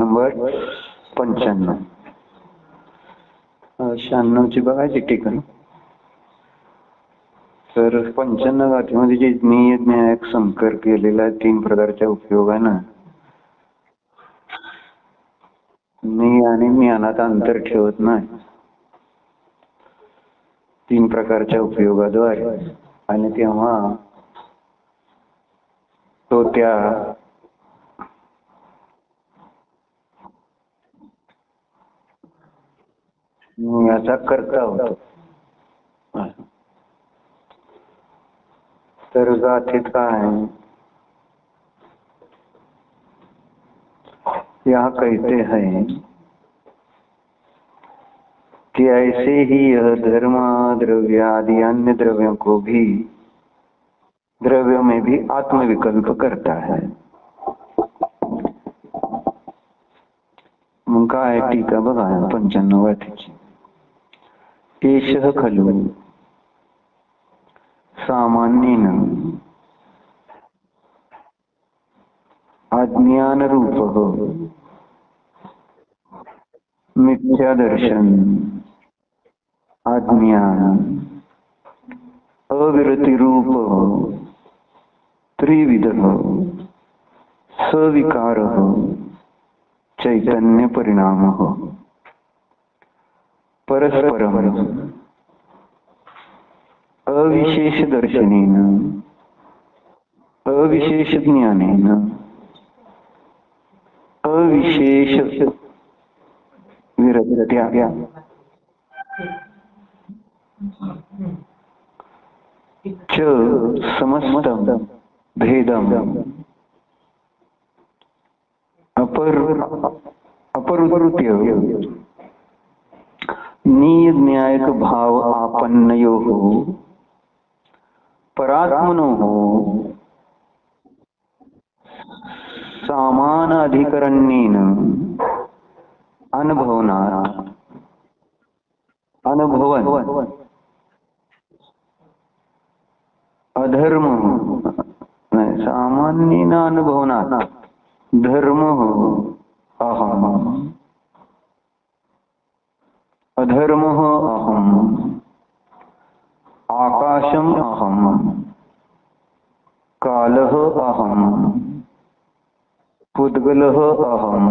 Number 95. 96 ची बघायची ठिकाण. तर 95 गाथेमध्ये जे ज्ञेय ज्ञायक संकर केलेला 3 प्रकारच्या उपयोगानं मी आणि ज्ञानात अंतर ठेवत नाही. 3 प्रकारच्या उपयोगाद्वारे आणि तेव्हा तो त्या याचा करता होतो. तर गाथेत काय यह कहते हैं कि ऐसे ही यह धर्म द्रव्य आदि अन्य द्रव्यों को भी द्रव्यों में भी आत्मविकल्प करता है. मग काय टीका बघा 95 गाथेची. एषः खलु सामान्येन अज्ञानरूपः मिथ्यादर्शन अज्ञान अविरतिरूप त्रिविधः सविकारः चैतन्य परिणामः परस्परम अविशेष दर्शनेन अविशेष ज्ञानेन अविशेष विरत्या च समस्तम भेदम अपरुत्य नीय न्यायक भाव आपन्नयोः परात्मनोः समान अधिकरण्येन अनुभवन अधर्म सामान्येन अनुभवनात् धर्म अहम अधर्म अहम आकाशम अहम कालः अहम पुद्गलः अहम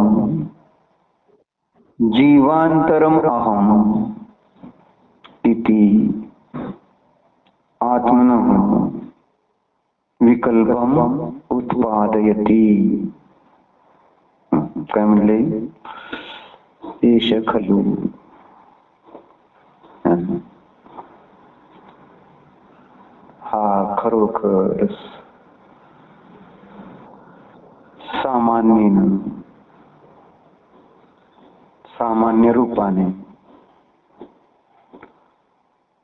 जीवांतरम अहम इति आत्मनः विकल्पम उत्पादयति. काय म्हणले? एष खलु हा खरोखर सामान्य रूपाने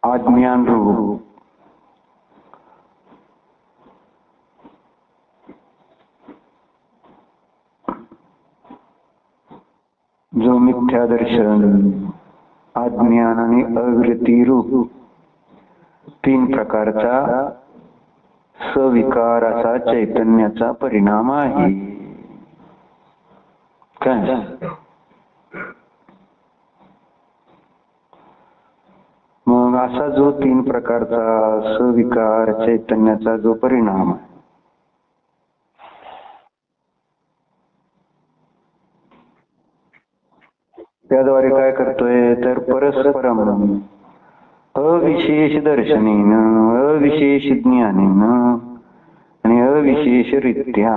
अज्ञान रूप जो मिथ्या दर्शन अज्ञान आणि अविरती रूप 3 प्रकारचा सविकाराचा चैतन्याचा परिणाम आहे. काय मग असा जो 3 प्रकारचा सविकार चैतन्याचा जो परिणाम आहे त्याद्वारे काय करतोय तर परस्परम अविशेष दर्शनेन अविशेष ज्ञानेन आणि अविशेष रित्या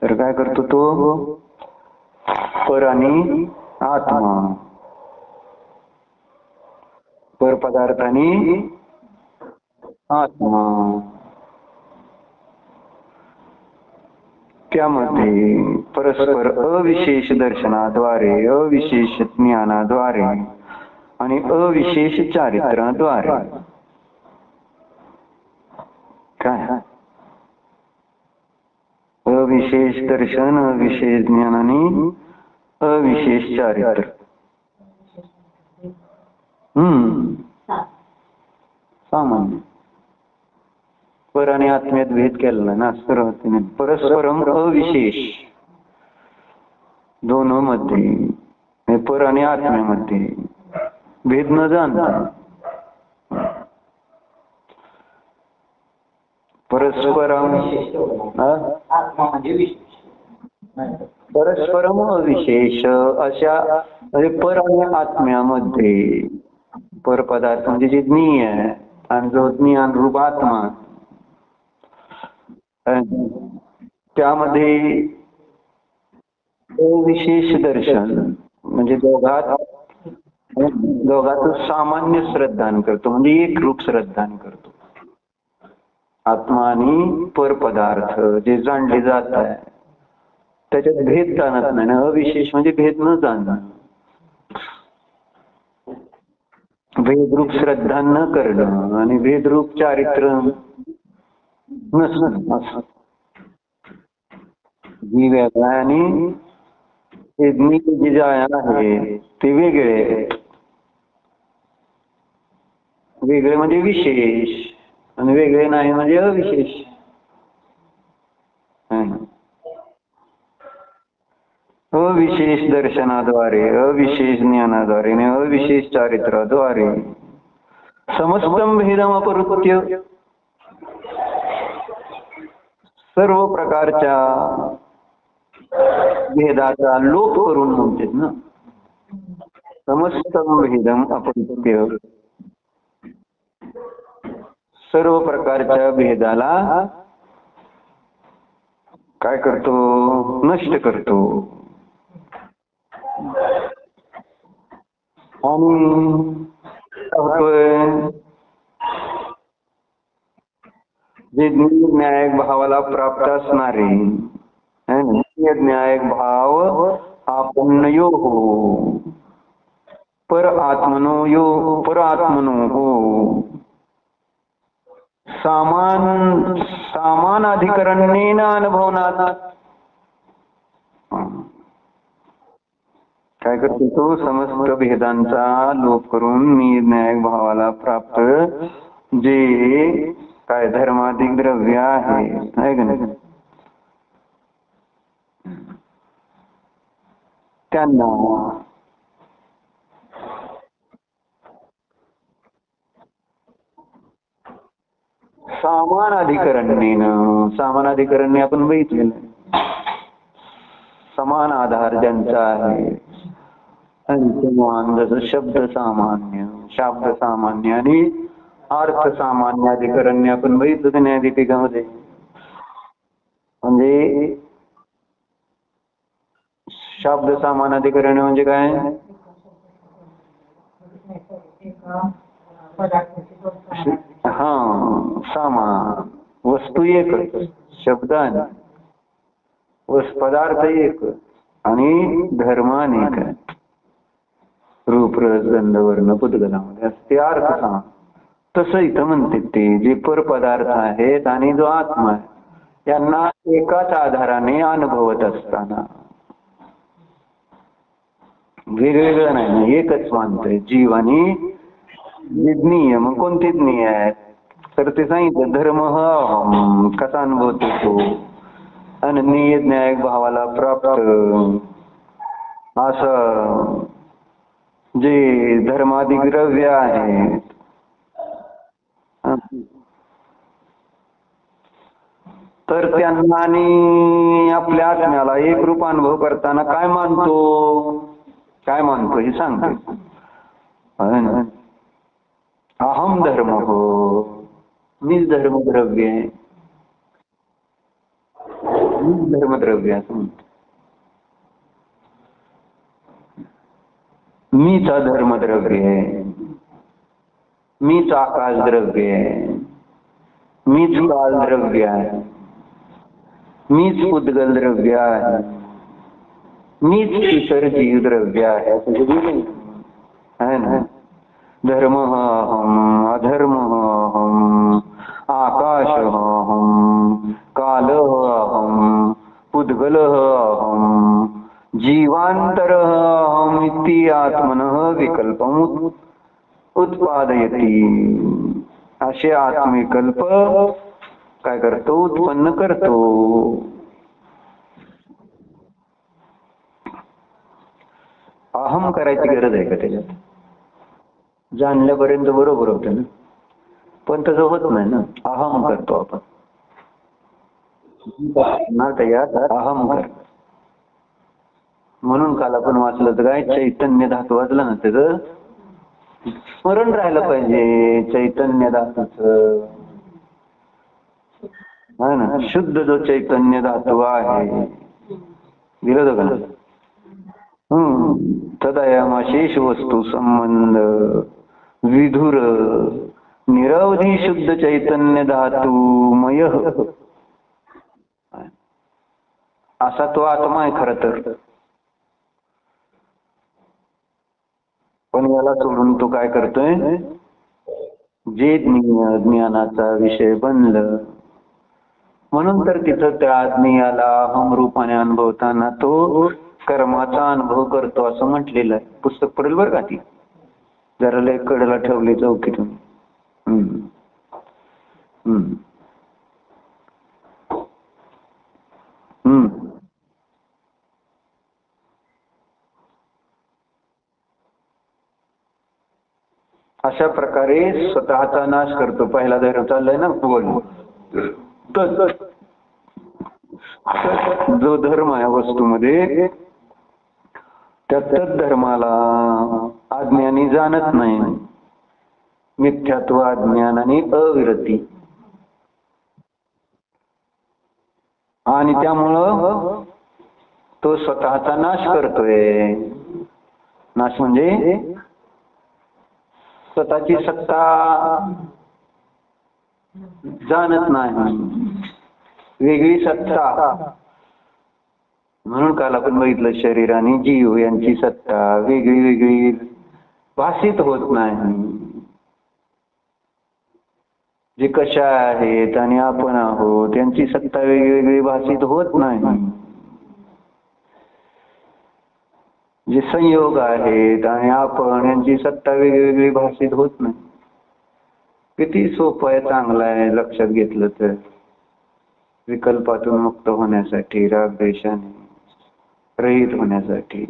तर काय करतो तो पर आणि आत्मा पर पदार्थ आणि आत्मा त्यामध्ये परस्पर अविशेष दर्शनाद्वारे अविशेष ज्ञानाद्वारे आणि अविशेष चारित्र्याद्वारे काय अविशेष दर्शन अविशेष ज्ञान आणि अविशेष चारित्र्य सामान्य पर आणि आत्म्यात भेद केला ना सुरुवातीने. परस्परम अविशेष दोनों मध्ये, पर आणि आत्म्यामध्ये भेद न जाणता परस्परम परस्परम अविशेष अशा म्हणजे पर आणि आत्म्यामध्ये, पर पदार्थ म्हणजे जे ज्ञेय आहे आणि जो ज्ञान रूप आत्मा त्यामध्ये अविशेष दर्शन म्हणजे दोघात सामान्य श्रद्धान करतो, म्हणजे एक रूप श्रद्धान करतो. आत्मा आणि पर पदार्थ जे जाणले जात आहे त्याच्यात भेद जाणत नाही. अविशेष म्हणजे भेद न जाणणं, भेदरूप श्रद्धा न करणं आणि भेदरूप चारित्र नसणं. जी वेगळा आणि जे आहे ते वेगळे, वेगळे म्हणजे विशेष आणि वेगळे नाही म्हणजे अविशेष. अविशेष दर्शनाद्वारे, अविशेष ज्ञानाद्वारे आणि अविशेष चारित्राद्वारे समस्तम भेदम अपरुत्य सर्व प्रकारच्या भेदाचा लोप करून म्हणतात ना. समस्तम भेदम अपरुत्य सर्व प्रकारच्या भेदाला काय करतो? नष्ट करतो. आणि जे न्यायिक भावाला प्राप्त असणारे न्यायिक भाव आपणयो हो, पर आत्मनो हो, सामान अधिकरणेन अनुभवनात काय करतो तो? समस्त भेदांचा लोप करून मी न्यायिक भावाला प्राप्त जे काय धर्माधिक द्रव्य आहे का नाही त्यांना सामान अधिकरणने आपण बघितलेलं समान आधार ज्यांचा आहे. जसं शब्द सामान्य आणि अर्थ सामान्य अधिकरणने आपण बघितलं न्यायदीपिकामध्ये. म्हणजे शब्द सामान अधिकरण म्हणजे काय? हा, सामान वस्तू एक, शब्द पदार्थ एक आणि धर्म अनेक. रूप रस गंध वर्ण पुद्गलामध्ये असते अर्थ समान. तसं इथं म्हणते ते जे पर पदार्थ आहेत आणि जो आत्मा आहे यांना एकाच आधाराने अनुभवत असताना वेगवेगळं नाही, एकच मानतोय जीव आणि ज्ञेय. मग कोणते ज्ञेय आहेत तर ते सांगितलं धर्म कसा अनुभवतो तो आणि न्यायिक भावाला प्राप्त असं जे धर्माधिक द्रव्य आहेत तर त्यांना आणि आपल्या आत्म्याला एक रूप अनुभव करताना काय मानतो हे सांगते. अहम धर्म हो, मीच धर्मद्रव्य आहे, मीच धर्मद्रव्य असं म्हणतो. मीच अधर्मद्रव्य आहे, मीच आकाश द्रव्य आहे, मीच काल द्रव्य आहे, मीच उद्गल द्रव्य आहे, मीच इतर जीव द्रव्य आहे ना. धर्म अहम, अधर्म अहम, आकाश अहम, काल अहम, उद्गल अहम, जीवांतर अहम इति आत्मनः विकल्पम उत्पादयति. असे आत्मविकल्प काय करतो? उत्पन्न करतो. अहम करायची गरज आहे का त्याच्यात? जाणल्यापर्यंत बरोबर होतं ना, पण तसं होत नाही ना. अहम करतो आपण. त्याच्यात अहम कर. म्हणून काल आपण वाचलं तर काय, चैतन्य धातू वाचलं ना, त्याचं स्मरण राहिलं पाहिजे. चैतन्य धातूचं है ना, शुद्ध जो चैतन्य धातू आहे, दिलं होतं का ना? तदयमशेष वस्तू संबंध विधुर निरवधी शुद्ध चैतन्य धातुमय असा तो आत्मा आहे खर तर. पण याला सोडून तो काय करतोय? जे ज्ञानाचा विषय बनलं, म्हणून तर तिथं त्या ज्ञाला अहम रूपाने अनुभवताना तो कर्माचा अनुभव करतो असं म्हटलेलं आहे. पुस्तक पडेल बरं का ती, जरा लय कडेला ठेवली चौकीतून. अशा प्रकारे स्वतःचा नाश करतो. पहिला धर्म चाललाय ना बोल. जो धर्म आहे वस्तूमध्ये, त्या धर्माला अज्ञानी जाणत नाही. मिथ्यात्व, अज्ञान आणि अविरती, आणि त्यामुळं तो स्वतःचा नाश करतोय. नाश म्हणजे स्वतःची सत्ता जाणत नाही, वेगळी सत्ता. म्हणून काल आपण बघितलं, शरीर आणि जीव यांची सत्ता वेगळी वेगळी भासित होत नाही. जे कशा आहेत आणि आपण आहोत यांची सत्ता वेगवेगळी भासित होत नाही. जे संयोग आहेत आणि आपण यांची सत्ता वेगवेगळी भासित होत नाही. किती सोपं आहे, चांगलं आहे लक्षात घेतलं तर. विकल्पातून मुक्त होण्यासाठी, रागद्वेषाने रहित होण्यासाठी,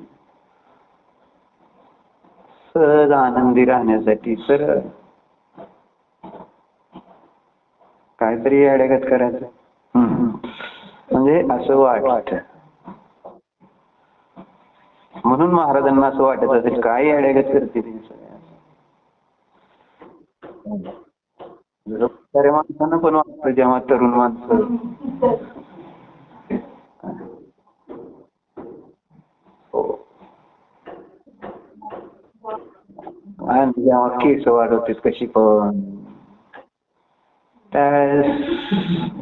सहज आनंदी राहण्यासाठी सरळ काहीतरी अडगत करायचं. म्हणजे असं वाटत. म्हणून महाराजांना असं वाटत असेल, काय अडगत करते ती सगळ्या. साऱ्या माणसांना पण वाटतं, जेव्हा तरुण माणसं आणि जेव्हा केस वाढवते कशी पण,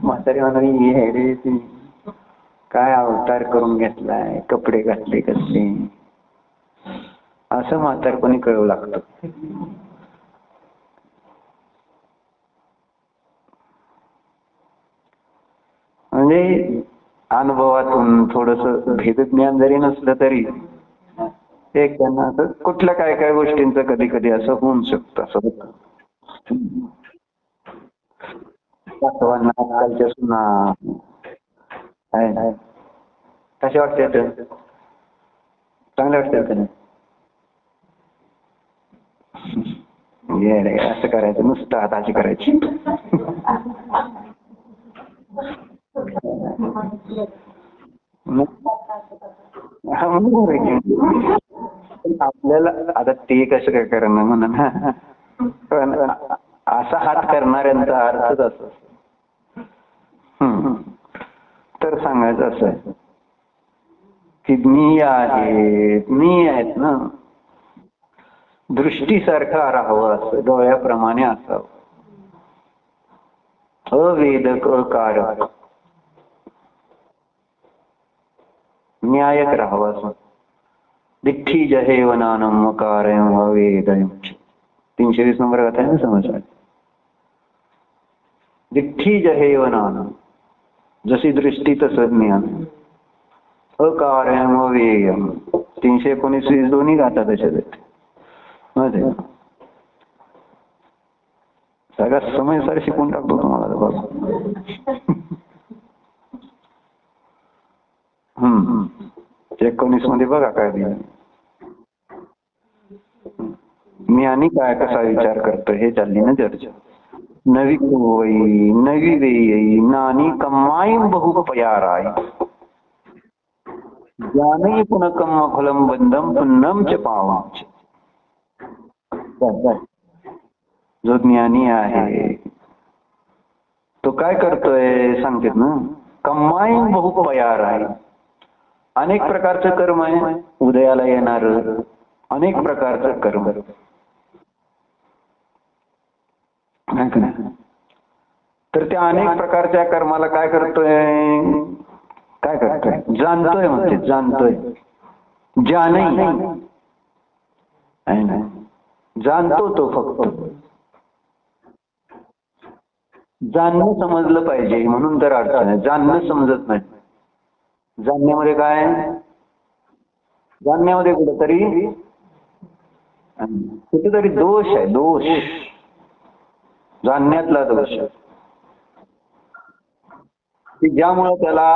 म्हातारी म्हणाली रे ती काय अवतार करून घेतलाय, कपडे घातले कसले, असं म्हातारपणी कळू लागतं. म्हणजे अनुभवातून थोडस भेदज्ञान जरी नसलं तरी एक त्यांना असं कुठल्या काय काय गोष्टींचं कधी कधी असं होऊन शकतं. असं होतं आजकालच्या सुना कशा वाटतात, चांगल्या वाटतात का नाही? असं करायचं, नुसतं हाताची करायची. आपल्याला आता ते कसं काय करणार म्हणा, पण असा हात करणाऱ्यांचा अर्थच असं. तर सांगायचं असं आहे की मी आहेत ना, दृष्टीसारखा राहावं, असं डोळ्याप्रमाणे असावं, अवेदक अकारक न्यायक राहावं असं. दिठ्ठी जहेव नानम अकारयम अवेदयम 320 नंबर गाथा आहे ना समजला. दिठ्ठी जहेव नानम, जशी दृष्टी तसं ज्ञान. अकारयम अवेयम 319 दोन्ही गाथा त्याच्यात मध्ये. सगळा समय सर शिकून टाकतो तुम्हाला बाबा. 19 मध्ये बघा काय दिलं. मी आणि काय कसा विचार करतो हे चालली ना चर्चा. नवी कोवई नवी वेई नानी कमाई बहु प्याराई ज्ञानही पुनकम फलम बंधम पुन्नम च पावच. जो ज्ञानी आहे तो काय करतोय सांगतेत ना. कमाई बहु प्याराई अनेक प्रकारचं कर्म आहे उदयाला येणार अनेक प्रकारचं कर्म. तर त्या अनेक प्रकारच्या कर्माला काय करतोय जाणतोय म्हणते. जाणतोय ज्ञानही जाणतो तो फक्त. जाणणं समजलं पाहिजे म्हणून तर अडचण आहे. जाणणं समजत नाही. जाणण्यामध्ये काय जाणण्यामध्ये कुठेतरी दोष आहे. दोष जाणण्यातला दोष की ज्यामुळे त्याला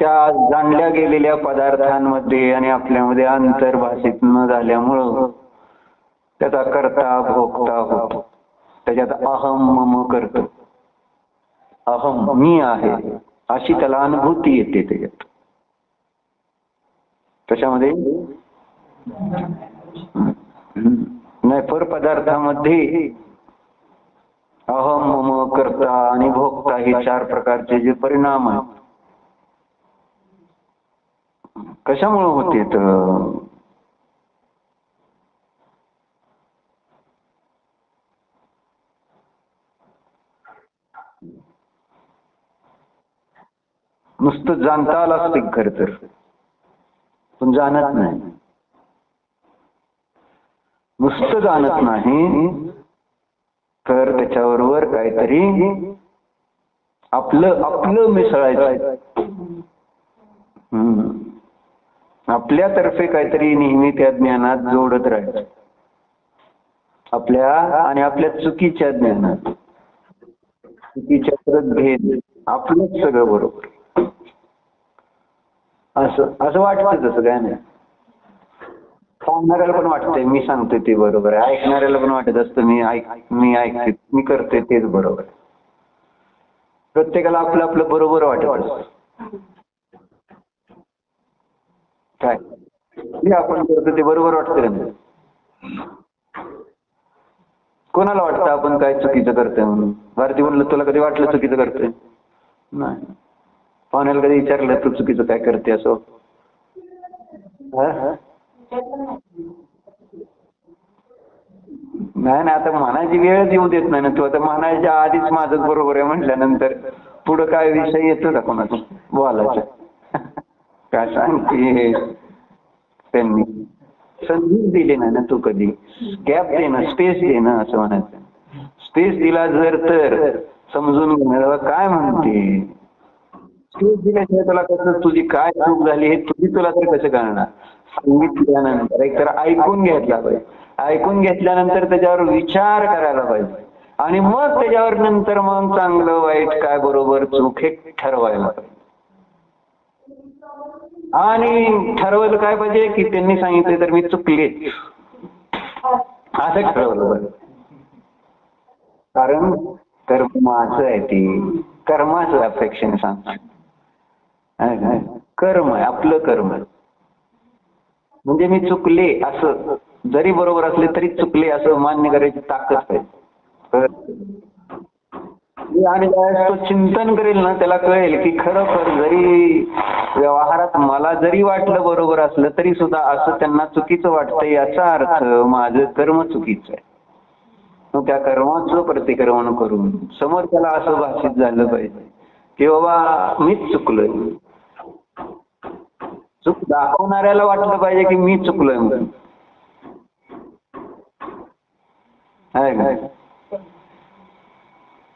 त्या जाणल्या गेलेल्या पदार्थांमध्ये आणि आपल्यामध्ये अंतर्भाषित न झाल्यामुळं त्याचा कर्ता भोगता होतो. त्याच्यात अहम मम करतो. अहम मी आहे अशी त्याला अनुभूती येते त्याच्यात. कशामध्ये नाही पर पदार्थामध्ये अहम मम करता आणि भोगता हे 4 प्रकारचे जे परिणाम आहेत कशामुळे होते तर नुसतं जाणता आलं असतं खरं तर पण जाणत नाही. नुसतं जाणत नाही तर त्याच्याबरोबर काहीतरी आपलं मिसळायचं. आपल्यातर्फे काहीतरी नेहमी त्या ज्ञानात जोडत राहायचं. आपल्या आणि आपल्या चुकीच्या ज्ञानात चुकीच्या भेद आपलंच सगळं बरोबर असं वाटतं. तसं काय नाही. सांगणाऱ्याला पण वाटतंय मी सांगतोय ते बरोबर आहे. ऐकणाऱ्याला पण वाटत असतं मी ऐकते मी करते तेच बरोबर आहे. प्रत्येकाला आपलं आपलं बरोबर वाटत असतं. काय जे आपण करतो ते बरोबर वाटतं का नाही. कोणाला वाटतं आपण काय चुकीचं करतोय म्हणून. भारती म्हणलं तुला कधी वाटलं चुकीचं करतोय. नाही. पाहुण्याला कधी विचारलं तू चुकीचं काय करते असं. नाही आता म्हणायची वेळच येऊ देत नाही ना तू. आता म्हणायच्या आधीच माझंच बरोबर आहे म्हटल्यानंतर पुढं काय विषय येतो का कोणाचा बोलायचा. काय सांगते त्यांनी संधीच दिली नाही ना तू. कधी गॅप दे ना स्पेस दे ना असं म्हणायचं. स्पेस दिला जर तर समजून घेणार काय म्हणते. स्पेस दिल्याशिवाय तुला कसं तुझी काय चूक झाली हे तुला तर कसं कळणार. सांगितल्यानंतर एकतर ऐकून घेतला पाहिजे. ऐकून घेतल्यानंतर त्याच्यावर विचार करायला पाहिजे आणि मग त्याच्यावर नंतर मग चांगलं वाईट काय बरोबर चूक हे ठरवायला पाहिजे. आणि ठरवलं काय पाहिजे की त्यांनी सांगितले तर मी चुकले असं ठरवलं पाहिजे. कारण कर्माचं आहे ते. कर्माचं अपेक्षेने सांगतो. कर्म आहे आपलं कर्म. म्हणजे मी चुकले असं जरी बरोबर असले तरी चुकले असं मान्य करायची ताकद पाहिजे. आणि तो चिंतन करेल ना त्याला कळेल की खरोखर जरी व्यवहारात मला जरी वाटलं बरोबर असलं तरी सुद्धा असं त्यांना चुकीचं वाटतं याचा अर्थ माझं कर्म चुकीचं आहे. मग त्या कर्माचं प्रतिक्रमण करून समोर त्याला असं भाषित झालं पाहिजे की बाबा मीच चुकलोय. चूक दाखवणाऱ्याला वाटलं पाहिजे की मी चुकलोय म्हणून.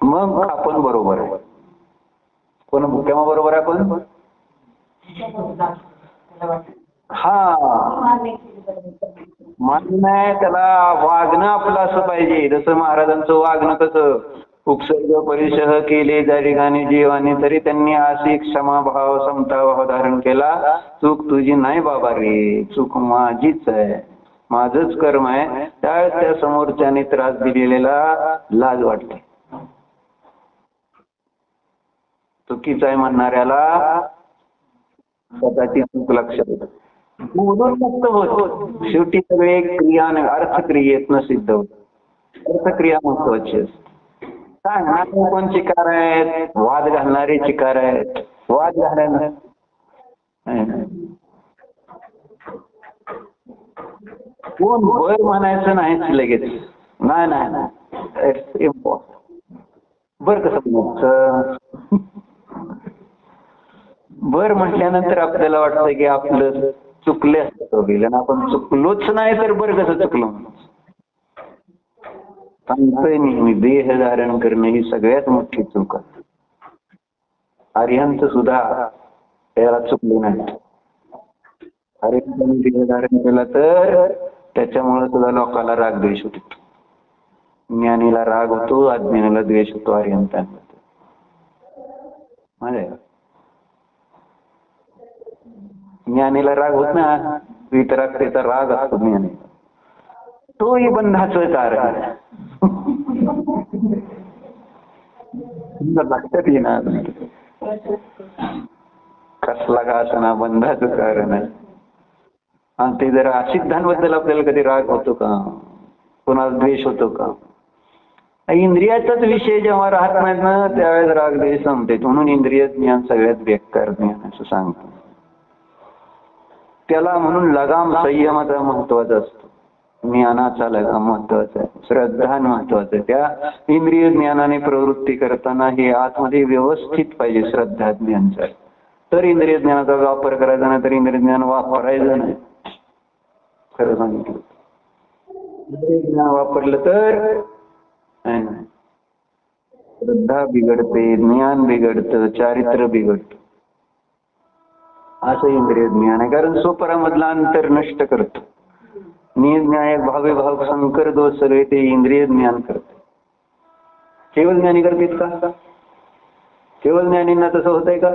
मग आपण बरोबर आहे. कोण केव्हा बरोबर आहे आपण. हा मान्य नाही, त्याला वागणं आपलं असं पाहिजे. जसं महाराजांचं वागणं कसं, उपसर्ग परिशह केले ज्या ठिकाणी जीवाने, तरी त्यांनी अशी क्षमाभाव समताभाव धारण केला. चूक तुझी नाही बाबा रे, चूक माझीच आहे, माझंच कर्म आहे. त्यावेळेस त्या समोरच्याने त्रास दिलेला लाज वाटते. चुकीचं आहे म्हणणाऱ्याला स्वतःची चूक लक्षात येते. बोलून मुक्त होत. शेवटी सगळे क्रियाने अर्थक्रियेतनं सिद्ध होत. अर्थक्रिया महत्वाची असते. सांगणारे कोण चिकार आहेत, वाद घालणारे चिकार आहेत. वाद घालायला कोण बर म्हणायचं नाहीच लगेच. नाही नाही इट्स इम्पॉसिबल. बर कसं म्हणायचं? बर म्हटल्यानंतर आपल्याला वाटतं की आपलं चुकले असतं, आपण चुकलोच नाही तर बरं कसं चुकलो म्हणून सांगतोय नेहमी. देह धारण करणं ही सगळ्यात मोठी चूक आहे. आर्यांचं सुद्धा त्याला चुकले नाही. आर्यांनी देह धारण केलं तर त्याच्यामुळे सुद्धा लोकांना राग द्वेष होतो. ज्ञानीला राग होतो, अज्ञानीला द्वेष होतो. आर्यांचा म्हणजे ज्ञानीला राग होत ना, वितरागतेचा राग असतो ज्ञानी, तोही बंधाचं कारण लक्षात येणार. कसला का असना बंधाचं कारण आहे. आणि ते जरा असिद्धांबद्दल आपल्याला कधी राग होतो का, कोणाला द्वेष होतो का? इंद्रियाचाच विषय जेव्हा राहत नाहीत ना, त्यावेळेस राग द्वेष संपते. म्हणून इंद्रिय ज्ञान सगळ्यात बेकार ज्ञान असं सांगतो. त्याला म्हणून लगाम संयमाचा महत्वाचा असतो. ज्ञानाचा लगाम महत्वाचा आहे, श्रद्धा महत्वाचं आहे. त्या इंद्रिय ज्ञानाने प्रवृत्ती करताना हे आतमध्ये व्यवस्थित पाहिजे. श्रद्धा ज्ञानचा तर इंद्रिय ज्ञानाचा वापर करायचा नाही, तर इंद्रिय ज्ञान वापरायचं नाही. खरं सांगितलं, इंद्रिय ज्ञान वापरलं तर श्रद्धा बिघडते, ज्ञान बिघडतं, चारित्र्य बिघडतं. असं इंद्रिय ज्ञान आहे. कारण स्वपरामधला अंतर नष्ट करतं. नियज्ञाय भावे भाव संकर दोष सगळे ते इंद्रिय ज्ञान करते. केवळ ज्ञानी करतील का? केवळ ज्ञानींना तसं होतंय का?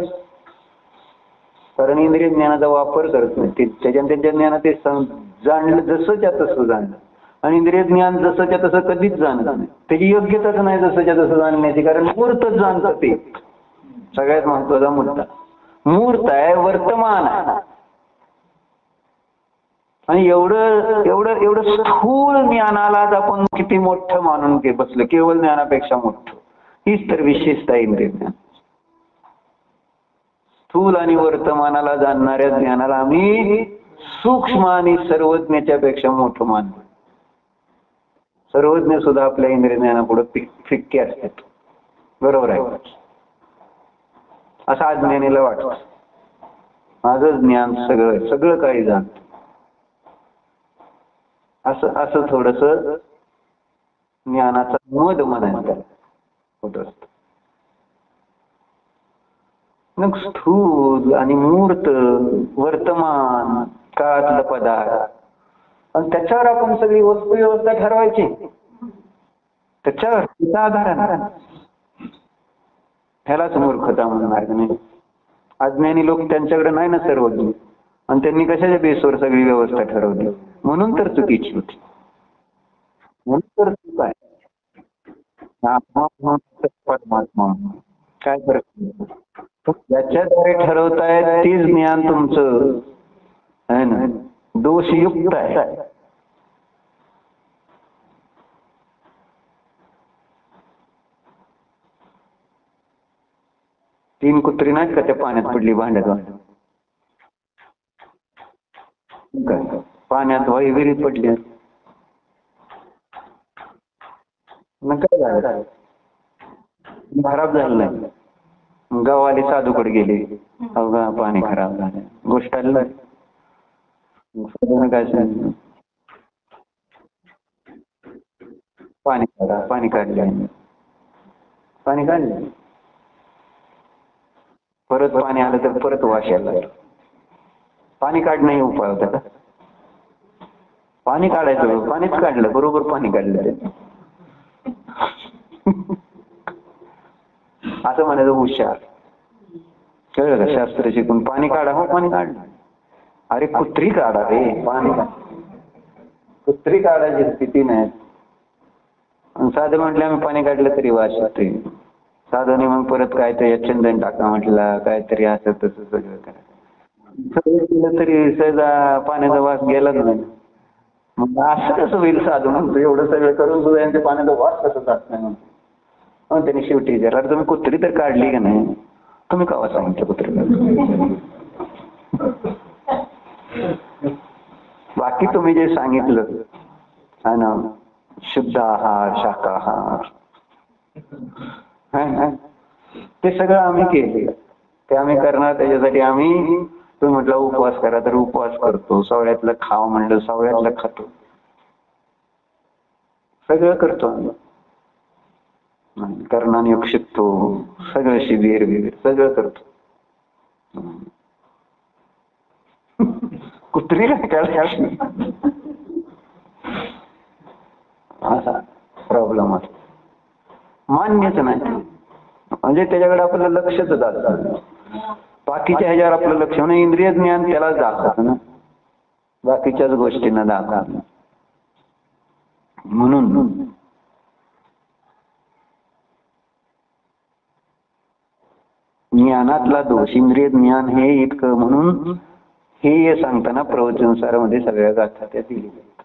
कारण इंद्रिय ज्ञानाचा वापर करत नाही. त्यांच्या ज्ञानात ते जाणलं जसंच्या तसं जाणलं. आणि इंद्रिय ज्ञान जसंच्या तसं कधीच जाणत नाही. त्याची योग्यताच नाही जसंच्या तसं जाणण्याची. कारण मूर्तच जाणतं ते. सगळ्यात महत्वाचा मुद्दा मूर्त आहे, वर्तमान आहे. आणि एवढं स्थूल ज्ञानालाच आपण किती मोठं मानून बसलं, केवळ ज्ञानापेक्षा मोठं. हीच तर विशेषता इंद्रिय ज्ञान. स्थूल आणि वर्तमानाला जाणणाऱ्या ज्ञानाला आम्ही सूक्ष्म आणि सर्वज्ञाच्या पेक्षा मोठं मानतो. सर्वज्ञ सुद्धा आपल्या इंद्रिय ज्ञानापुढे फिक्के असतात. बरोबर आहे असं अज्ञानीला वाटतं. माझं ज्ञान सगळं काही जाणतं. असं थोडस ज्ञानाचा मद म्हणायचं होत असत. मग स्थूल आणि मूर्त वर्तमान काळातलं पदार्थ आणि त्याच्यावर आपण सगळी वस्तू व्यवस्था ठरवायची. त्याच्यावर तिचा आधार ह्यालाच मूर्खता म्हणणार नाही. अज्ञानी लोक त्यांच्याकडे नाही ना सर्वज्ञ, आणि त्यांनी कशाच्या बेसवर सगळी व्यवस्था ठरवली. म्हणून तर चुकीची होती. म्हणून तर चूक आहे. परमात्मा काय फरक? ज्याच्याद्वारे ठरवतायत तेच ज्ञान तुमचं आहे ना दोषयुक्त आहे. तीन कुत्री नाहीत का त्या पाण्यात पडली भांड्यात, पाण्यात विहिरीत पडली. मग काय झालं? खराब झालं नाही. गाववाले साधूकडे गेले, अवघा पाणी खराब झालं. गोष्ट आली काय सांगितलं? पाणी काढलं. परत पाणी आलं तर परत वास यायला लागला. पाणी काढणं हे उपाय होता का? पाणी काढायचं, पाणीच काढलं, बरोबर पाणी काढलं ते. असं म्हणायचं हुशार. कळलं का? शास्त्र शिकून पाणी काढा, हो पाणी काढलं. अरे कुत्री काढा रे पाणी, कुत्री काढायची स्थिती नाही. साधं म्हटलं आम्ही पाणी काढलं तरी वास येते. साधं नाही, मग परत काय ते चंदन टाका म्हटलं, काहीतरी असं तसं सगळं करा. सगळं केलं तरी सहजा पाण्याचा वास गेलाच नाही. मग असं कसं होईल साधू म्हणतो, एवढं सगळं करून सुद्धा यांच्या पाण्याचा वास कसं जात नाही म्हणतो. मग त्यांनी शेवटी विचारलं, तुम्ही कुत्री तर काढली का नाही? तुम्ही केव्हा सांगितलं कुत्रीला? बाकी तुम्ही जे सांगितलं है ना, शुद्ध आहार, शाकाहार, ते सगळं आम्ही केले. ते आम्ही करणार, त्याच्यासाठी आम्ही, तुम्ही म्हटलं उपवास करा तर उपवास करतो, सवळ्यातलं खाव म्हणलं सवळ्यातलं खातो, सगळं करतो आम्ही. कर्णाने योग शिकतो, सगळं शिबिर बिबिर सगळं करतो. कुत्री काय असा प्रॉब्लेम असतो, मान्यच नाही. म्हणजे त्याच्याकडे आपलं लक्षच जातं. बाकीच्या ह्याच्यावर आपलं लक्ष नाही, इंद्रिय ज्ञान त्यालाच दाखवत ना, बाकीच्याच गोष्टींना दाखवत. म्हणून ज्ञानातला दोष, इंद्रिय ज्ञान हे इतकं, म्हणून हे सांगताना प्रवचनसारामध्ये सगळ्या गाथा त्या दिली जातात.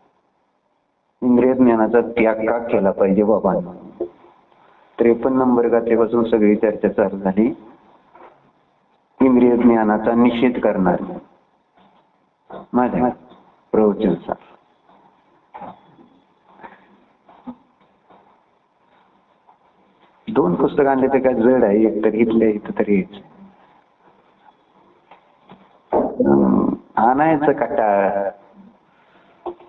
इंद्रिय ज्ञानाचा त्याग का केला पाहिजे बाबांना. 53 नंबर गाथेपासून सगळी चर्चा चालू झाली. इंद्रिय ज्ञानाचा निषेध करणार माझ्या प्रवचनसार. दोन पुस्तक आणले तर काय जड आहे, एक तर इथल्या इथं तरी आणायचं कटाळ.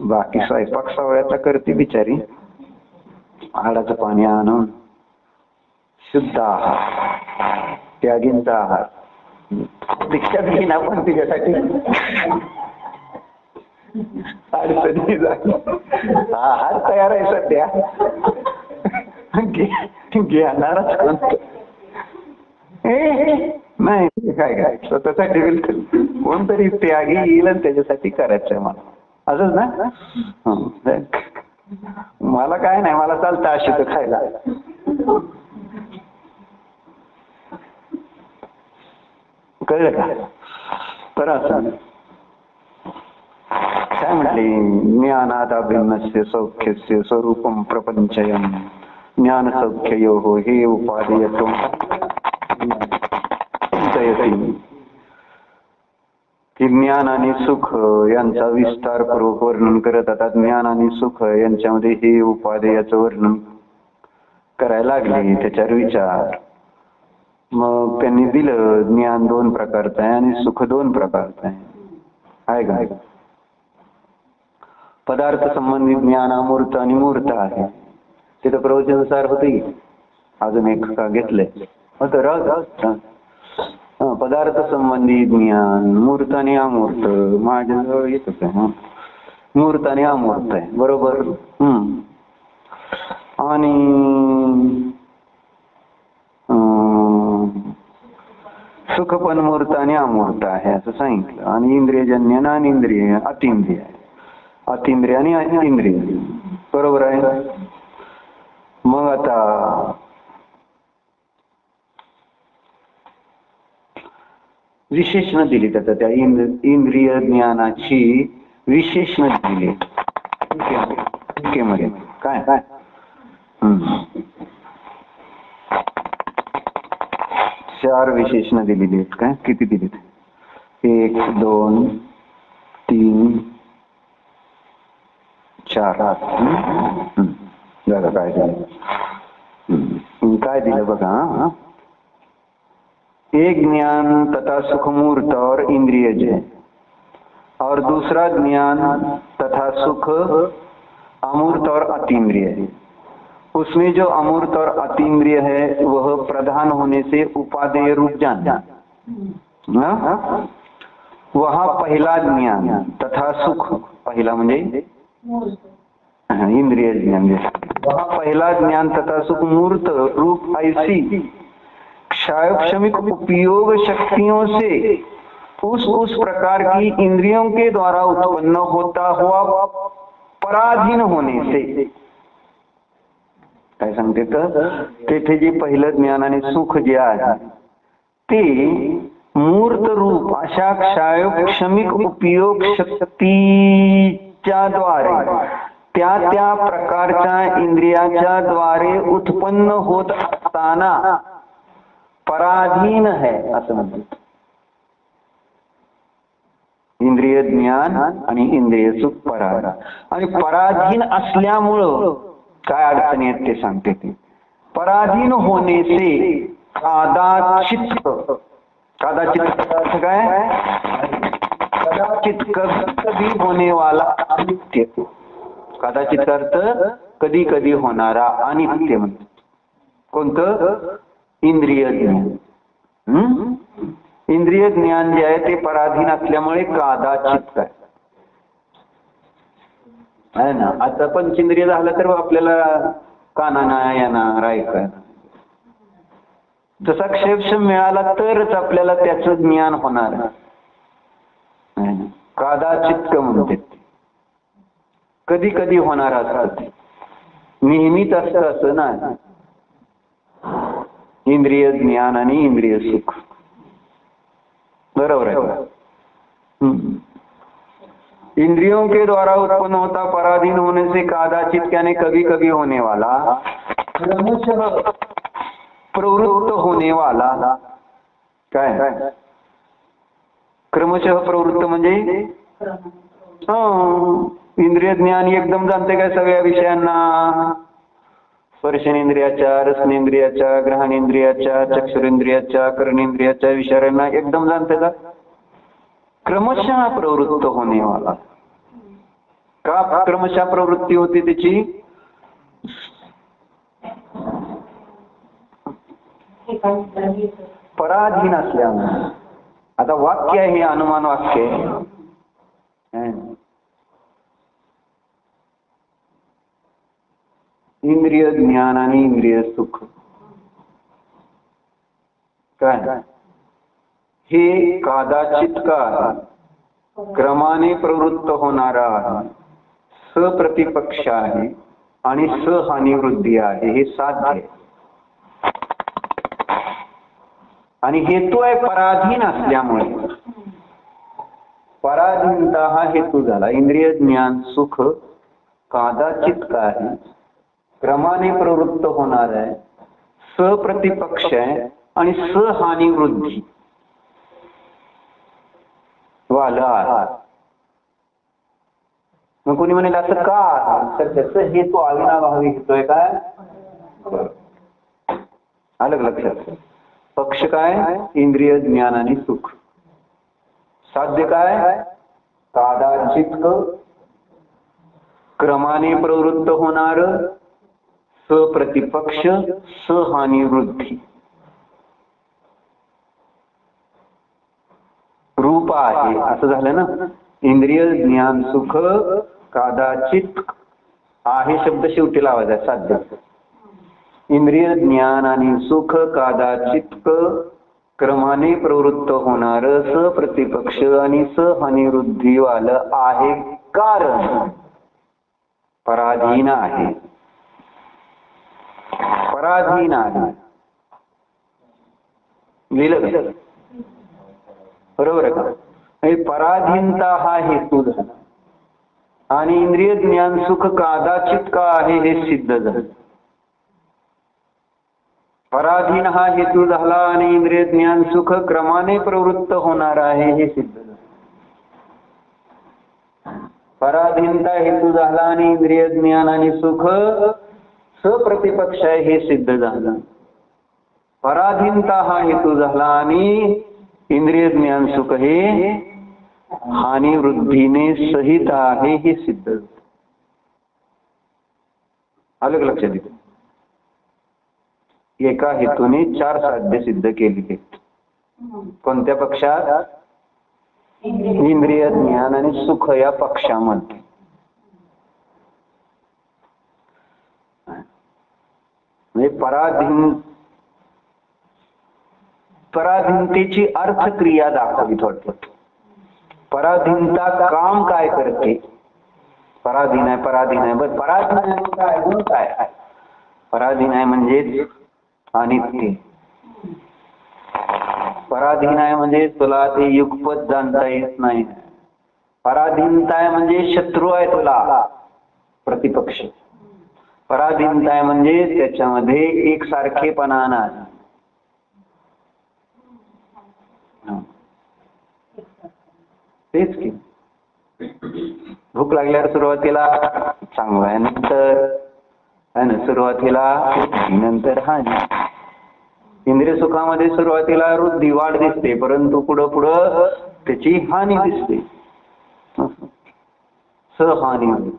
बाकी स्वयंपाक सवळ्याचा करते बिचारी, आडाचं पाणी आणून, शुद्ध आहार, त्यागींचा आहार, दीक्षा घेईन आपण तिच्यासाठी अडचणी झाली. आहार तयार आहे सध्या, घेणारच कोणतं नाही. काय काय स्वतःसाठी बिलकुल कोणतरी त्यागी येईल आणि त्याच्यासाठी करायचंय मला, असंच ना. मला काय नाही, मला चालतं अशी तर खायला. कळलं का? तर असं काय म्हटले, ज्ञानाद अभिन्नस्य सौख्यस्य स्वरूपम प्रपंचयम ज्ञान सौख्ययोः हे उपादेयतो की ज्ञान आणि सुख यांचा विस्तारपूर्वक वर्णन करत आता ज्ञान आणि सुख यांच्यामध्ये हे उपादेयाचं वर्णन करायला लागले. त्याच्यावर विचार मग त्यांनी दिलं, ज्ञान 2 प्रकारचं आहे आणि सुख 2 प्रकारचं आहे का? पदार्थ संबंधित ज्ञान अमूर्त आणि मूर्त आहे. ते तर प्रवचनानुसार होते. अजून एक का घेतलंय पदार्थ संबंधी ज्ञान मूर्त आणि अमूर्त. माझ्याजवळ येतच आहे, मूर्त आणि अमूर्त आहे, बरोबर. आणि सुख पण मूर्त आणि अमूर्त आहे असं सांगितलं. आणि इंद्रियजन्य आणि इंद्रिय अतिंद्रिय आहे, अतिंद्रिय आणि इंद्रिय, बरोबर आहे. मग आता विशेषण दिली, त्याचा त्या इंद्रिय ज्ञानाची विशेषण दिली मध्ये. काय काय 4 विशेषण दिलेली आहेत. काय किती दिलीत? 1 2 3 4. झालं काय दिलं? काय दिलं बघा. एक ज्ञान तथा सुखमूर्त और इंद्रियज है, और दूसरा ज्ञान तथा सुख अमूर्त और अतीन्द्रिय है. उसमें जो अमूर्त और अतीन्द्रिय है वह प्रधान होने से उपादेय रूप जान. वह पहला ज्ञान तथा सुख, पहिला म्हणजे इंद्रिय ज्ञान पहला ज्ञान तथा सुख मूर्त रूप ऐसी क्षायक्षमिक उपयोग शक्तियों से उस प्रकार की इंद्रियों के द्वारा उत्पन्न होता हुआ पराधीन होने से काय सांगते तर तेथे जे पहिलं ज्ञान आणि सुख जे आहे ते मूर्त रूप अशा क्षायक्षमिक उपयोग शक्तीच्या द्वारे त्या प्रकारच्या इंद्रियाच्या द्वारे उत्पन्न होत असताना पराधीन है असं म्हणतात. इंद्रिय ज्ञान आणि इंद्रिय सुख पराधीन आणि पराधीन असल्यामुळं काय अडचणी आहेत ते सांगते. ते पराधीन होने से कदाचित काय कदाचित कभी होने वाला अनित्य कदाचित अर्थ कधी कधी होणारा अनित्य म्हणतात. कोणतं इंद्रिय ज्ञान. इंद्रिय ज्ञान जे आहे ते पराधीन असल्यामुळे कदाचित काय आहे ना. आता पंचेंद्रिय झालं तर आपल्याला कानाना येणार ऐकायला. जसा क्षेपक्षम मिळाला तरच आपल्याला त्याचं ज्ञान होणार. कदाचित म्हणते कधी कधी होणार असत नेहमीच असतं असं ना. इंद्रिय ज्ञान आणि इंद्रिय सुख बरोबर आहे. इंद्रियों के द्वारा उत्पन्न होता पराधीन होने से कदाचित यानी कभी कभी होने वाला क्रमशः प्रवृत्त होने वाला काय क्रमशः प्रवृत्त म्हणजे इंद्रिय ज्ञान एकदम जाणते काय सगळ्या विषयांना. स्पर्शेंद्रियाच्या रसनेंद्रियाच्या ग्रहणेंद्रियाच्या चक्षुरेंद्रियाच्या कर्णेंद्रियाच्या विषयांना एकदम जाणते का. क्रमशः प्रवृत्त होने वाला. का क्रमशः प्रवृत्ती होती त्याची पराधीन असल्यामुळे. आता वाक्य आहे हे अनुमान वाक्य आहे. इंद्रिय ज्ञान आणि इंद्रिय सुख काय हे कदाचित का क्रमाने प्रवृत्त होणारा आहे. सप्रतिपक्ष आहे आणि सहानी वृद्धी आहे. हे साध्य आहे आणि हेतू आहे पराधीन असल्यामुळे. पराधीनता हा हेतू झाला. इंद्रिय ज्ञान सुख कदाचित काय क्रमाने प्रवृत्त होणार आहे. सप्रतिपक्ष आहे आणि सहानी वृद्धी वाला आहे. मग कोणी म्हणेल असं का तर त्याचं हेतू अविनाभावी घेतोय काय अलग लक्षात. पक्ष काय इंद्रिय ज्ञान आणि सुख. साध्य काय कदाचित क्रमाने प्रवृत्त होणार सप्रतिपक्ष सहानी वृद्धी रूप आहे असं झालं ना. इंद्रिय ज्ञान सुख कदाचित आहे शब्द शेवटी लावायचा साध्य. इंद्रिय ज्ञान आणि सुख कदाचित क्रमाने प्रवृत्त होणार सप्रतिपक्ष आणि सहानी वृद्धी वालं आहे कारण पराधीन आहे. पराधीन आहे लिहिलं बरोबर आहे का. पराधीनता हा हेतू झाला आणि इंद्रिय ज्ञान सुख कदाचित का आहे हे सिद्ध झालं. पराधीन हा हेतू झाला आणि इंद्रिय ज्ञान सुख क्रमाने प्रवृत्त होणार आहे हे सिद्ध झालं. पराधीनता हेतू झाला आणि इंद्रिय ज्ञान आणि सुख सप्रतिपक्ष आहे हे सिद्ध झालं. पराधीनता हा हेतू झाला आणि इंद्रिय ज्ञान सुख हे हानी वृद्धीने सहित आहे हे सिद्ध. अलग लक्षात येतं. एका हेतूने चार साध्य सिद्ध केली. कोणत्या पक्षात इंद्रिय ज्ञान आणि सुख या पक्षामध्ये. म्हणजे पराधीनतेची अर्थक्रिया दाखवली थोडक्यात. पराधीनता काम काय करते? पराधीन आहे बरं. पराधीन आहे काय? गुण काय आहे? पराधीन आहे म्हणजे अनित्य. पराधीन आहे म्हणजे तुला ते युगपत जाणता येत नाही. पराधीनता आहे म्हणजे शत्रू आहे तुला, प्रतिपक्ष. पराधीनता आहे म्हणजे त्याच्यामध्ये एकसारखेपणा नाही. तेच की भूक लागल्यावर सुरुवातीला चांगलं आहे, नंतर सुरुवातीला नंतर हानी. इंद्रिय सुखामध्ये सुरुवातीला वृद्धी वाढ दिसते, परंतु पुढं त्याची हानी दिसते, सहहानी होते.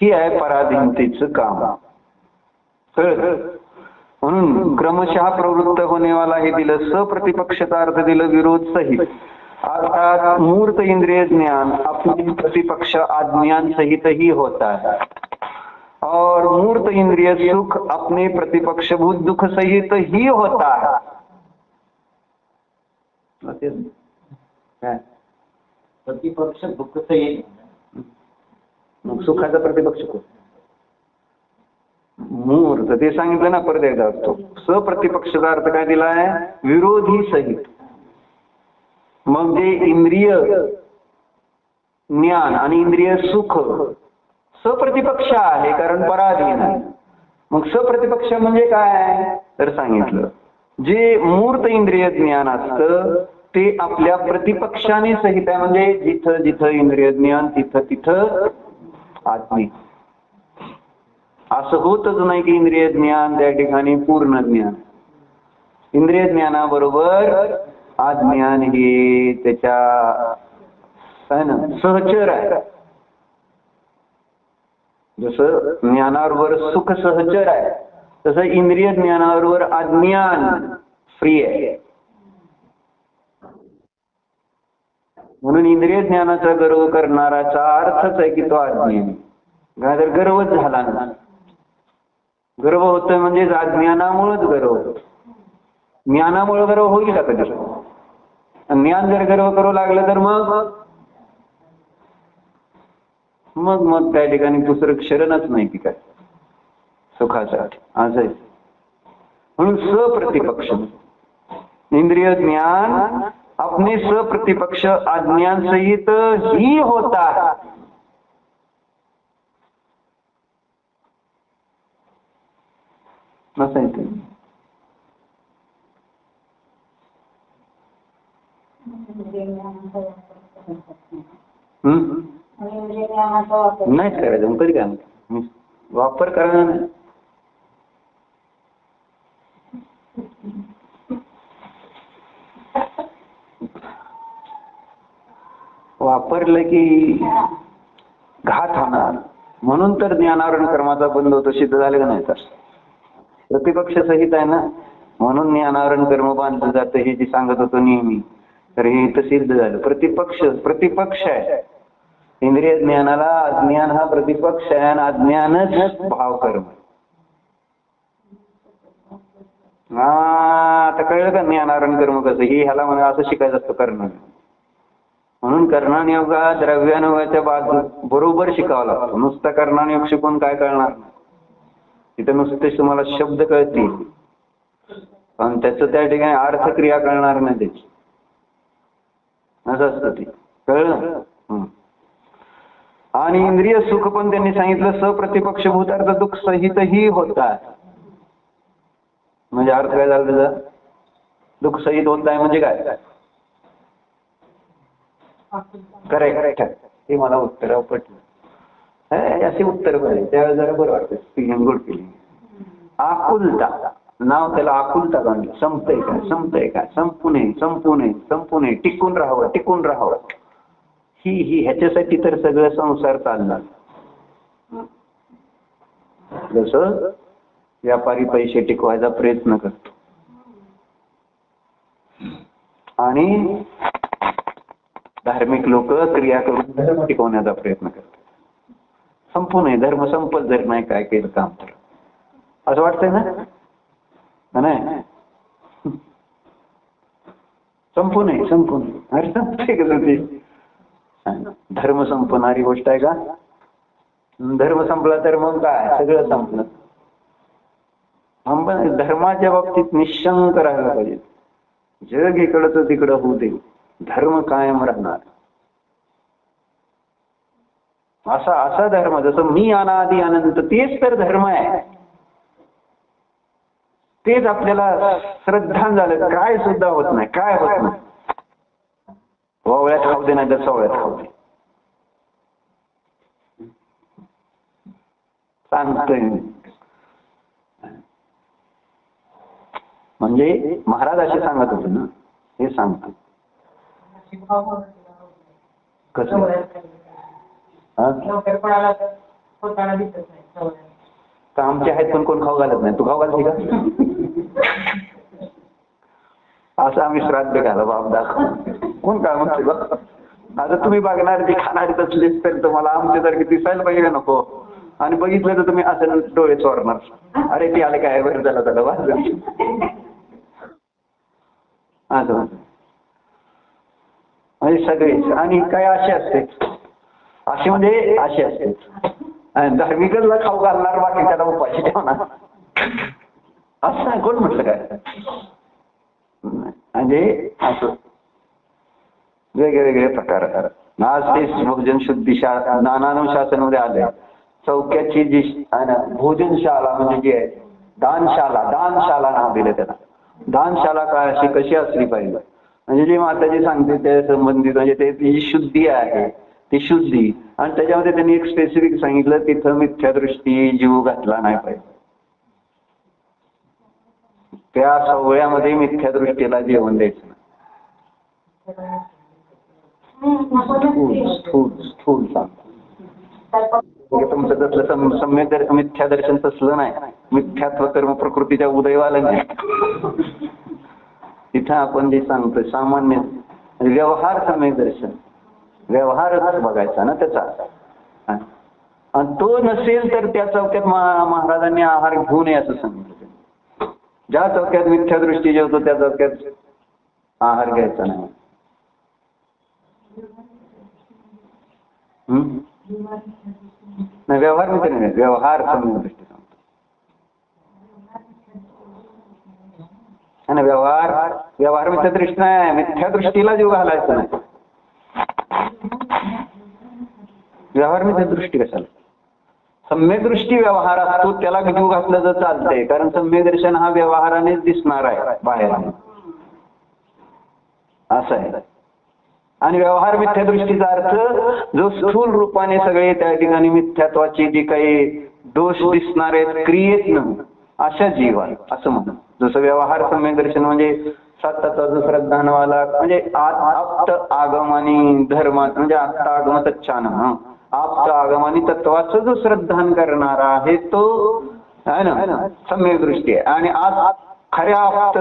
ही आहे पराधीनतेचं काम. कळलं? म्हणून क्रमशः प्रवृत्त होने वाला हे दिलं, सप्रतिपक्षता अर्थ दिलं विरोध सहित, अर्थात मूर्त इंद्रिय ज्ञान अपने प्रतिपक्ष अज्ञान सहित ही होता है और मूर्त इंद्रिय सुख अपने प्रतिपक्ष भूत दुख सहित ही होता है. प्रतिपक्ष दुःख सहित. मग सुखाचा प्रतिपक्ष कोण? मूर्त. ते सांगितलं ना परत एकदा असतो. सप्रतिपक्षाचा अर्थ काय दिला आहे? विरोधी सहित. मग जे इंद्रिय ज्ञान आणि इंद्रिय सुख सप्रतिपक्ष आहे, कारण पराधीन आहे. मग सप्रतिपक्ष म्हणजे काय तर सांगितलं, जे मूर्त इंद्रिय ज्ञान असतं ते आपल्या प्रतिपक्षाने सहित आहे. म्हणजे जिथं जिथं इंद्रिय ज्ञान तिथं आत्मी. असं होतच नाही की इंद्रिय ज्ञान त्या ठिकाणी पूर्ण ज्ञान. इंद्रिय ज्ञानाबरोबर अज्ञान हे त्याच्या सहचर आहे. जसं ज्ञानाबरोबर सुख सहचर आहे, तसं इंद्रिय ज्ञानाबरोबर अज्ञान फ्री आहे. म्हणून इंद्रिय ज्ञानाचा गर्व करणाराचा अर्थच आहे की तो अज्ञानी. जर गर्वच झाला ना, गर्व होतोय म्हणजे अज्ञानामुळेच गर्व होतो. ज्ञानामुळे गर्व होईल का कधी? ज्ञान जर गर्व करू लागलं तर मग त्या ठिकाणी दुसरं शरणच नाही की काय सुखासाठी. असं आहे. म्हणून सप्रतिपक्ष इंद्रिय ज्ञान अपने सप्रतिपक्ष अज्ञान सहित ही होता. नसायचं. नाहीच करायचं. मग कधी काय वापर करायला नाही. वापरलं की घात होणार. म्हणून तर ज्ञानावरण कर्माचा बंद होतो. सिद्ध झालं का नाही? तर प्रतिपक्ष सहित आहे ना, म्हणून ज्ञानावरण कर्म बांधलं जातं. हे जे सांगत होतो नेहमी, तर हे इथं सिद्ध झालं. प्रतिपक्ष आहे. इंद्रिय ज्ञानाला अज्ञान हा प्रतिपक्ष आहे आणि अज्ञानच भाव कर्म. आता कळलं का ज्ञानावरण कर्म कसं? हे ह्याला म्हणा असं शिकायचं असतं करणं. म्हणून कर्णानुयोगा द्रव्यानुयोगाच्या बाजू बरोबर शिकावं लागतं. नुसतं कर्णानुयोग शिकून काय कळणार? तिथं नुसते तुम्हाला शब्द कळतील पण त्याचं त्या ठिकाणी अर्थक्रिया कळणार नाही त्याची. असं असतं ते. कळलं? आणि इंद्रिय सुख पण त्यांनी सांगितलं सप्रतिपक्ष भूतार्थ दुःख सहित ही होता. म्हणजे अर्थ काय झाला त्याचा? दुःख सहित होत आहे म्हणजे काय? करेक्ट. हे मला उत्तर पटलं. असे उत्तर बरे त्यावेळेस जरा बरं वाटतं. Feeling good feeling. आकुलता नाव त्याला आकुलता बांधलं. संपतंय काय संपू नये टिकून राहावं. ही ह्याच्यासाठी तर सगळं संसार चालणार. जसं व्यापारी पैसे टिकवायचा प्रयत्न करतो आणि धार्मिक लोक क्रिया करून धर्म टिकवण्याचा प्रयत्न करतात. संपू नये, धर्म संपत जर नाही काय केलं काम तर, असं वाटतंय ना? नाही संपू नये, संपू नये. अरे संपते का ते? धर्म संपणारी गोष्ट आहे का? धर्म संपला तर मग काय सगळं संपलं. आपण धर्माच्या बाबतीत निशंक राहायला पाहिजे. जग इकडचं तिकडं होऊ दे, धर्म कायम राहणार. असा धर्म, जसं मी अनादि अनंत, तेच तर धर्म आहे. तेच आपल्याला श्रद्धा झालं, काय सुद्धा होत नाही, काय होत नाही. वावळ्यात खाऊ दे नाही तर सवळ्यात खाऊ दे, सांगतोय. म्हणजे महाराज असे सांगत होते ना, हे सांगतो कसं तर आमचे आहेत पण कोण खाऊ घालत नाही. तू खाऊ घालते का? असं आम्ही श्राद्ध घाला बाप दाखव, कोण काय म्हणते बा? आता तुम्ही बघणार ते खाणारे तसलेच तर तुम्हाला आमच्यासारखे दिसायला पाहिजे नको. आणि बघितलं तर तुम्ही असं डोळे चोरणार, अरे ते आले काय बरं झालं त्याला वाजलं असं. म्हणजे सगळेच. आणि काय असे असते, असे म्हणजे असे असते, धार्मिकला खाऊ घालणार, बाकी त्याला उपाशी ठेवणार, असं कोण म्हटलं काय? म्हणजे असं वेगळे प्रकार. आज ते भोजन शुद्धी ज्ञानानुशासनामध्ये आले, चौक्याची जी भोजनशाला म्हणजे जी आहे दानशाला नाव दिले त्याला. दानशाला काय अशी कशी असली पाहिजे, म्हणजे जी माताजी सांगते त्या संबंधित, म्हणजे ते जी शुद्धी आहे ती शुद्धी. आणि त्याच्यामध्ये त्यांनी एक स्पेसिफिक सांगितलं, तिथं मिथ्यादृष्टी जीव घातला नाही पाहिजे. त्या सवळ्यामध्ये मिथ्यादृष्टीला जेवण द्यायचं. स्थूल सांगतो तुमचं तसलं सम्यक मिथ्या दर्शन तसलं नाही. मिथ्यात्व कर्म प्रकृतीच्या उदयवाला नाही. तिथं आपण जे सांगतोय सामान्य व्यवहार सम्यक दर्शन, व्यवहारच बघायचा ना त्याचा. आणि तो नसेल तर त्या चौक्यात महाराजांनी आहार घेऊ नये असं सांगितलं. ज्या चौक्यात मिथ्या दृष्टी जेवतो त्या चौक्यात आहार घ्यायचा नाही. नाही व्यवहार मित्र नाही, व्यवहार सम्यक दृष्टी सांगतो. आणि व्यवहार मिथ्या दृष्टी नाही, मिथ्या दृष्टीला जीव घालायचा नाही. व्यवहार मिथ्या दृष्टी कशाला? सम्यक दृष्टी व्यवहार असतो, त्याला जीव घातलं तर चालतंय. कारण सम्यक दर्शन हा व्यवहारानेच दिसणार आहे बाहेर, असं आहे. आणि व्यवहार मिथ्या दृष्टीचा अर्थ जो स्थूल रूपाने सगळे त्या ठिकाणी मिथ्यात्वाचे जे काही दोष दिसणार आहेत क्रियेतनं, अशा जीवा असं म्हणून. जसं व्यवहार सम्यक दर्शन म्हणजे सातत्वाचा श्रद्धानवाला, म्हणजे आप्त आगम आणि धर्म, म्हणजे आप्त आगम तच्चान, आप्त आगम आणि तत्वाचं जो श्रद्धान करणारा आहे तो आहे ना सम्यक दृष्टी आहे. आणि आज खऱ्या आप्त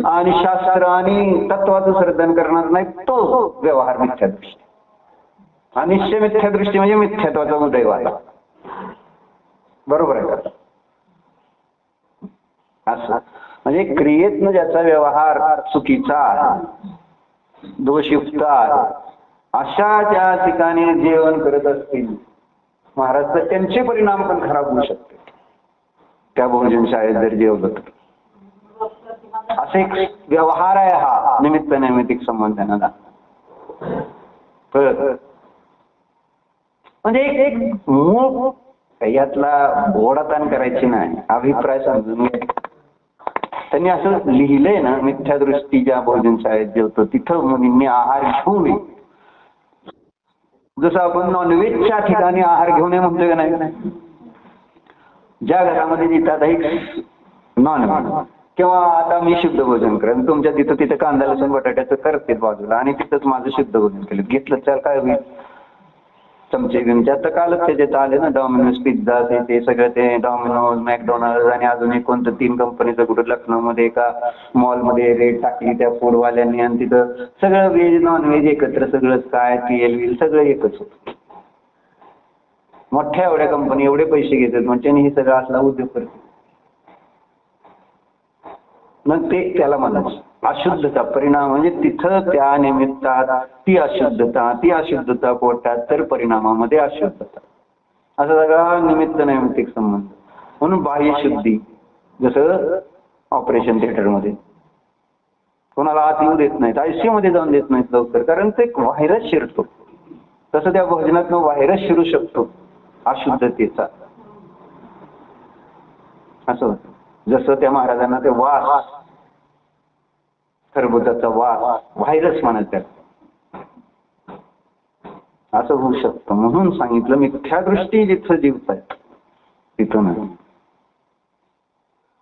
आणि शास्त्र आणि तत्वाचं श्रद्धान करणार नाही तो व्यवहार मिथ्या दृष्टी. आणि निश्चय मिथ्या दृष्टी म्हणजे मिथ्यात्वाचा उदयवाला. बरोबर आहे का? असं म्हणजे क्रियेतनं ज्याचा व्यवहार चुकीचा दोषयुक्त अशा ज्या ठिकाणी जेवण करत असतील महाराज, तर त्यांचे परिणाम पण खराब होऊ शकते त्या भोजन शाळेत जर जेवलं तर. असे एक व्यवहार आहे हा निमित्त नैमित्तिक संबंधांना. म्हणजे एक मूळ यातला ओढाताण करायची नाही, अभिप्राय समजून घ्या. त्यांनी असं लिहिलंय ना, मिथ्या दृष्टी ज्या भोजन शाळेत जेवतो तिथं मुलींनी आहार घेऊ नये. जसं आपण नॉनव्हेजच्या ठिकाणी आहार घेऊ नये म्हणतोय का नाही. ज्या घरामध्ये जिथं एक नॉनव्हेज किंवा आता मी शुद्ध भोजन करेन, तुमच्या तिथं कांदा लसूण बटाट्याचं करते बाजूला आणि तिथंच माझं शुद्ध भोजन केलं, घेतलं तर काय होईल? चमचे बिमचे आता कालच त्याच्यात आले ना, डॉमिनोज पिझ्झा ते सगळं, ते डॉमिनोज मॅकडोनल्ड आणि अजून एक कोणतं 3 कंपनीचं कुठं लखनौमध्ये एका मॉलमध्ये रेट टाकली त्या फूडवाल्यांनी. आणि तिथं सगळं व्हेज नॉन व्हेज एकत्र, सगळंच काय तेल बिल सगळं एकच होतं. मोठ्या एवढ्या कंपनी एवढे पैसे घेतात म्हणजे त्यांनी हे सगळं असला उद्योग करते. मग ते त्याला म्हणायचं अशुद्धता परिणाम म्हणजे तिथं त्या निमित्तात ती अशुद्धता पोटात तर परिणामामध्ये अशुद्धता असा सगळा निमित्त नैमित्तिक संबंध. म्हणून बाह्य शुद्धी जसं ऑपरेशन थिएटरमध्ये कोणाला आत येऊ देत नाहीत, ICU मध्ये जाऊन देत नाहीत लवकर, कारण ते व्हायरस शिरतो. तसं त्या भोजनात व्हायरस शिरू शकतो अशुद्धतेचा. असं होतं. जसं त्या महाराजांना ते वास, खरबुजाचा वास व्हायरस म्हणायचं असं होऊ शकतं. म्हणून सांगितलं मिथ्यादृष्टी जिथं जीवत आहे तिथं नाही.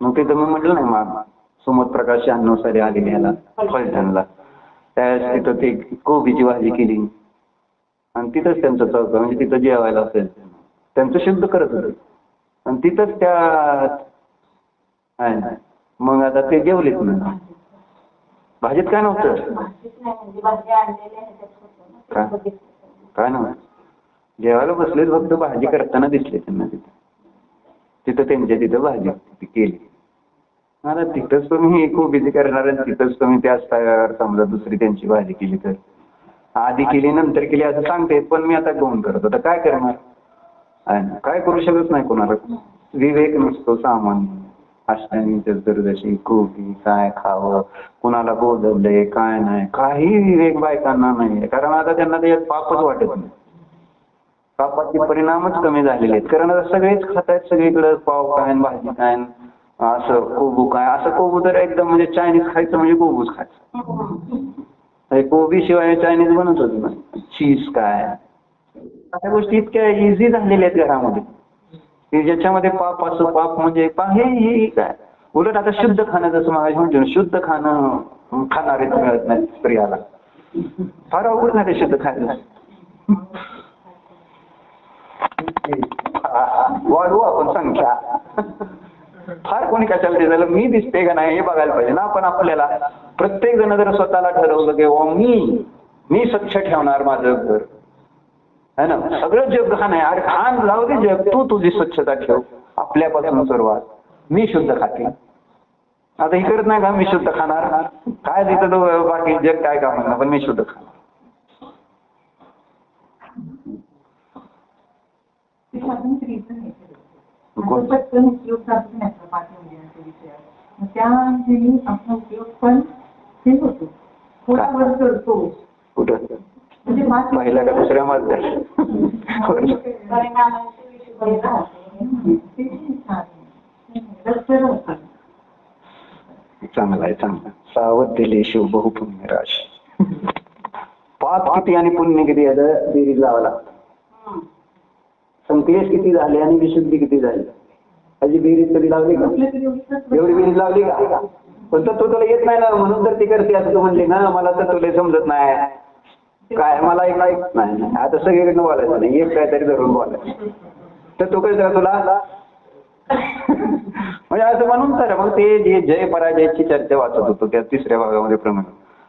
मग तिथं मी म्हटलं नाही मग सुमत प्रकाश अन्नोसारी आलेली ह्याला फलटणला त्यावेळेस तिथं ते कोबीची भाजी केली आणि तिथंच त्यांचं चौक म्हणजे तिथं जेवायला असेल त्यांचं शुद्ध करत होतं आणि तिथंच त्या आहे. मग आता ते जेवलेच नाही. भाजीत काय नव्हतं काय नव्हतं जेवायला बसलेच फक्त भाजी करताना दिसले त्यांना. तिथं त्यांच्या तिथं भाजी केली. आता तिथंच तुम्ही कोबीची करणार आणि तिथंच तुम्ही त्याच तव्यावर समजा दुसरी त्यांची भाजी केली तर आधी केली नंतर केली असं सांगते. पण मी आता घेऊन करत आता काय करणार काय करू शकत नाही कोणाला. विवेक नसतो सामान्य. अष्टांगी चतुर्दशी कोबी काय खावं कुणाला बोलवलंय काय नाही काही विवेक बायकांना नाही. कारण आता त्यांना त्याच्यात पापच वाटत नाही. पापाचे परिणामच कमी झालेले आहेत. कारण आता सगळेच खात आहेत सगळीकडे पाव काय भाजी काय असं कोबू काय असं. कोबू तर एकदम म्हणजे चायनीज खायचं म्हणजे कोबूच खायचं. कोबी शिवाय चायनीज बनत होत ना. चीज काय अशा गोष्टी इतक्या इझी झालेल्या आहेत घरामध्ये की ज्याच्यामध्ये पाप असं पाप म्हणजे हे काय. उलट आता शुद्ध खाणं जसं मागायचं म्हणजे शुद्ध खाणं खाणारेच मिळत नाही स्त्रियाला. फार अवघड नाही ते शुद्ध खायला. वाढवू आपण संख्या. फार कोणी कशाला दिलेलं मी दिसते का नाही हे बघायला पाहिजे ना. पण आपल्याला प्रत्येक जण जर स्वतःला ठरवलं की मी स्वच्छ ठेवणार माझं घर है ना. सगळं जग घाण आहे. अरे घाण लावू दे जग तू तुझी स्वच्छता ठेव आपल्यापासून सुरुवात. मी शुद्ध खाते आता हे करत नाही का मी शुद्ध खाणार काय तिथं तो बाकी जग काय का म्हणणार पण मी शुद्ध खाणार. पहिला का दुसऱ्या मजल्यात चांगला आहे चांगला. सावध दिले शिव बहुपुण्य राश. पाप किती आणि पुण्य किती याचं बेरीज लावा लागतं. संक्लेश किती झाले आणि विशुद्धी किती झाली त्याची बेरीज कधी लावली का. एवढी बेरीज लावली का. पण तो तुला येत नाही ना म्हणून तर ती करते असं तू म्हणली ना. मला तर तुला समजत नाही काय मला ऐकत नाही. आता सगळीकडनं बोलायचं नाही एक काहीतरी धरून बोलायचं तर तो कळतं तुला म्हणजे असं म्हणून तर मग ते जे जय पराजयची चर्चा वाचत होतो त्या तिसऱ्या भागामध्ये प्रमाण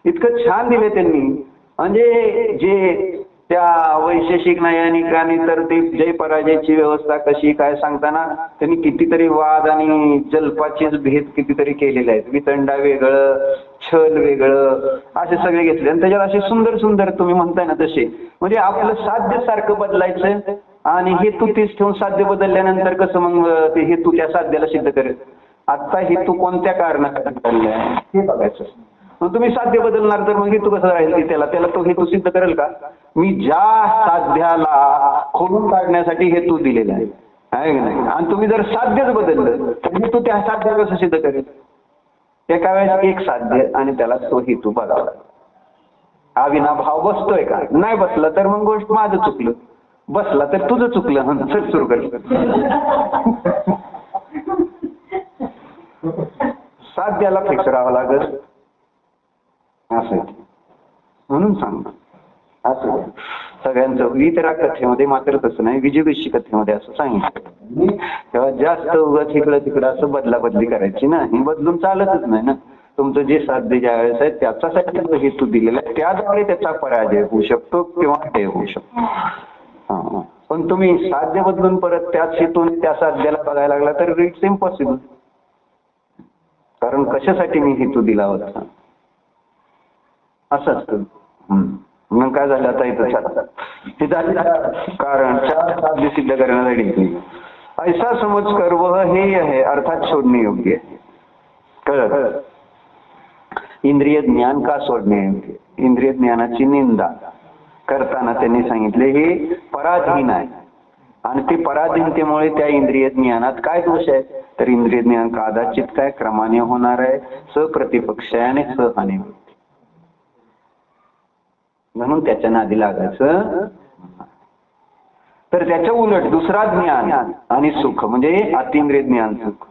इतकं छान दिले त्यांनी. म्हणजे जे त्या वैशेषिक नैयानिकांनी तर ते जय पराजयची व्यवस्था कशी काय सांगताना त्यांनी कितीतरी वाद आणि जल्पाचेच भेद कितीतरी केलेले आहेत. वितंडा वेगळं छल वेगळं असे सगळे घेतले आणि त्याच्यात असे सुंदर सुंदर तुम्ही म्हणताय ना तसे म्हणजे आपलं साध्य सारखं बदलायचं आणि हेतू तीच ठेवून साध्य बदलल्यानंतर कसं मग ते हेतू त्या साध्याला सिद्ध करेल. आता हेतू कोणत्या कारणासाठी बदललाय हे बघायचं. मग तुम्ही साध्य बदलणार तर मग हेतू कसं राहील की त्याला तो हेतू सिद्ध करेल का. मी ज्या साध्याला खोडून काढण्यासाठी हेतू दिलेला आहे की नाही आणि तुम्ही जर साध्यच बदललं तर हेतू त्या साध्याला कसं सिद्ध करेल. एका वेळेस एक साध्य आणि त्याला तो हेतू बघावा. अविनाभाव बसतोय का नाही बसला तर मग गोष्ट माझं चुकलं बसला तर तुझं चुकलं चल सुरू कर. साध्याला फिक्स राहावं लागेल असं म्हणून सांगतो. असं सगळ्यांचं वितरा कथेमध्ये मात्र तसं नाही. विजयविषयी कथेमध्ये असं सांगितलं तेव्हा जास्त उगाच इकडं तिकडं असं बदलाबदली करायची ना. हे बदलून चालतच नाही ना. तुमचं जे साध्य ज्या वेळेस आहे त्याच्यासाठी हेतू दिलेला आहे त्याद्वारे त्याचा पराजय होऊ शकतो किंवा हे होऊ शकतो. हा पण तुम्ही साध्य बदलून परत त्याच हेतून त्या साध्याला बघायला लागला तर इट्स इम्पॉसिबल. कारण कशासाठी मी हेतू दिला होता असं असतं. मग काय झालं आता इथं कारण साध्य सिद्ध करण्यासाठी ऐसा समज कर वह हेय है अर्थात सोडणे योग्य आहे. कळलं? इंद्रिय ज्ञान का सोडणे योग्य? इंद्रिय ज्ञानाची निंदा करताना त्यांनी सांगितले हे पराधीन आहे आणि ते पराधीनतेमुळे त्या इंद्रिय ज्ञानात काय दोष आहे तर इंद्रिय ज्ञान कदाचित काय क्रमाने होणार आहे सप्रतिपक्ष आणि सहहानी होते. म्हणून त्याच्या नादी लागायचं. तर त्याच्या उलट दुसरा ज्ञान आणि सुख म्हणजे अतिंद्रिय ज्ञान सुख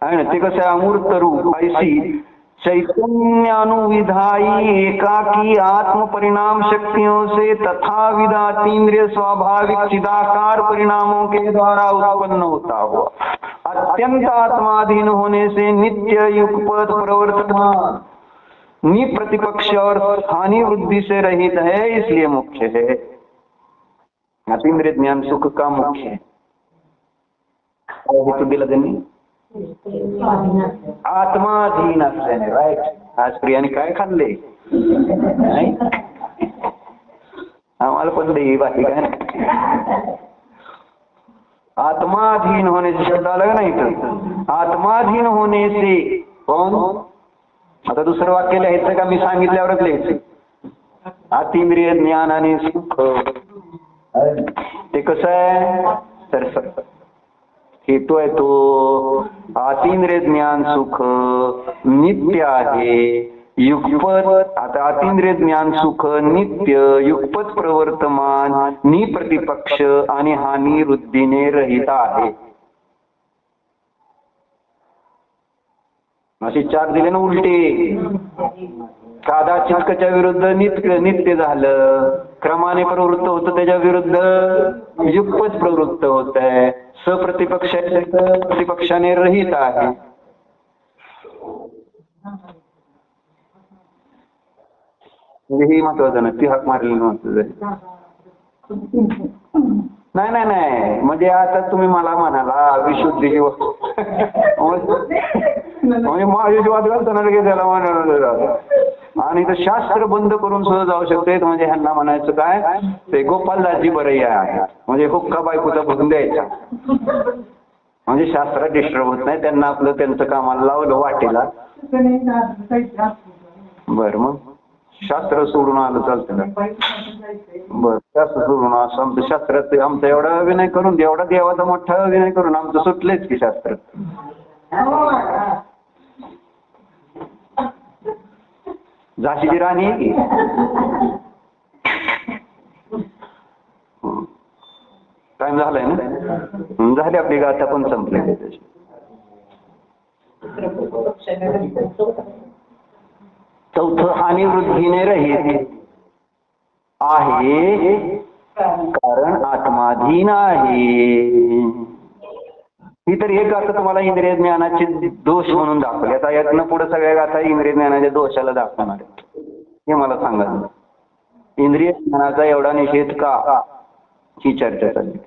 आहे ना ते कसं अमूर्त रूप ऐसी चैतन्यानुविधाई एकाकी आत्म परिणाम शक्तियों से तथा विधा अतीन्द्रिय स्वाभाविक चिदाकार परिणामों के द्वारा उत्पन्न होता हुआ अत्यंत आत्माधीन होने से नित्य युगपत प्रवर्तमान निप्रतिपक्ष और हानि वृद्धि से रहित है इसलिए मुख्य है. अतींद्रिय ज्ञान सुख का मुख्य है. हेतू दिला त्यांनी आत्माधीन असल्याने. राईट. आज प्रियाने काय खाल्ले नाही आम्हाला पण दे बाकी काय. आत्माधीन होने से शब्द आला नाही तर आत्माधीन होने से कौन. आता दुसरं वाक्य लिहायचं का मी सांगितल्यावरच लिहायचं. अतींद्रिय ज्ञान आणि सुख ते कसं आहे तर हेतू आहे तो अतींद्रिय ज्ञान सुख नित्य आहे युगपत. आता अतींद्रिय ज्ञान सुख नित्य युगपत प्रवर्तमान निप्रतिपक्ष आणि हानी वृद्धीने रहित आहे. असे चार दिले ना उलटे. कदाचितच्या विरुद्ध नित्य झालं क्रमाने प्रवृत्त होतं त्याच्या विरुद्ध युगपत प्रवृत्त होत आहे प्रतिपक्षाने रहित आहे. म्हणजे हे महत्वाचं ना ती हाक मारलेली महत्वाचं नाही नाही नाही म्हणजे आता तुम्ही मला म्हणाला विशुद्धी म्हणजे माझे वाद घालताना लगेच त्याला म्हणाला आणि तर शास्त्र बंद करून सुद्धा जाऊ शकते. म्हणजे ह्यांना म्हणायचं काय ते गोपालदासजी बरैया आहे म्हणजे हुक्का बायकोचा भरून द्यायचा म्हणजे शास्त्रात डिस्टर्ब होत नाही. त्यांना आपलं त्यांचं कामाला लावलं वाटेला बर मग शास्त्र सोडून आलं चालतं ना. बर शास्त्र सोडून असं आमचं शास्त्रात आमचा एवढा अभिनय करून एवढा देवाचा मोठा अभिनय करून आमचं सुटलेच की शास्त्र. झाशीची राणी टाइम झालाय ना झाली आपली गाथा पण संपली. चौथं हानी वृद्धीने रहित आहे कारण आत्माधीन आहे. ही तर एक गाथा तुम्हाला इंद्रिय ज्ञानाचे दोष म्हणून दाखवले. आता यातनं पुढे सगळ्या गाथा इंद्रिय ज्ञानाच्या दोषाला दाखवणार हे मला सांगा. इंद्रिय ज्ञानाचा एवढा निषेध का ही चर्चा चालली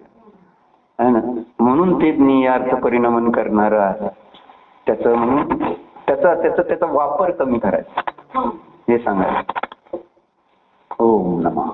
आहे ना. म्हणून ते ज्ञेयार्थ परिणमन करणार आहे त्याचं म्हणून त्याचा वापर कमी करायचा हे सांगायचं. ओम नमः.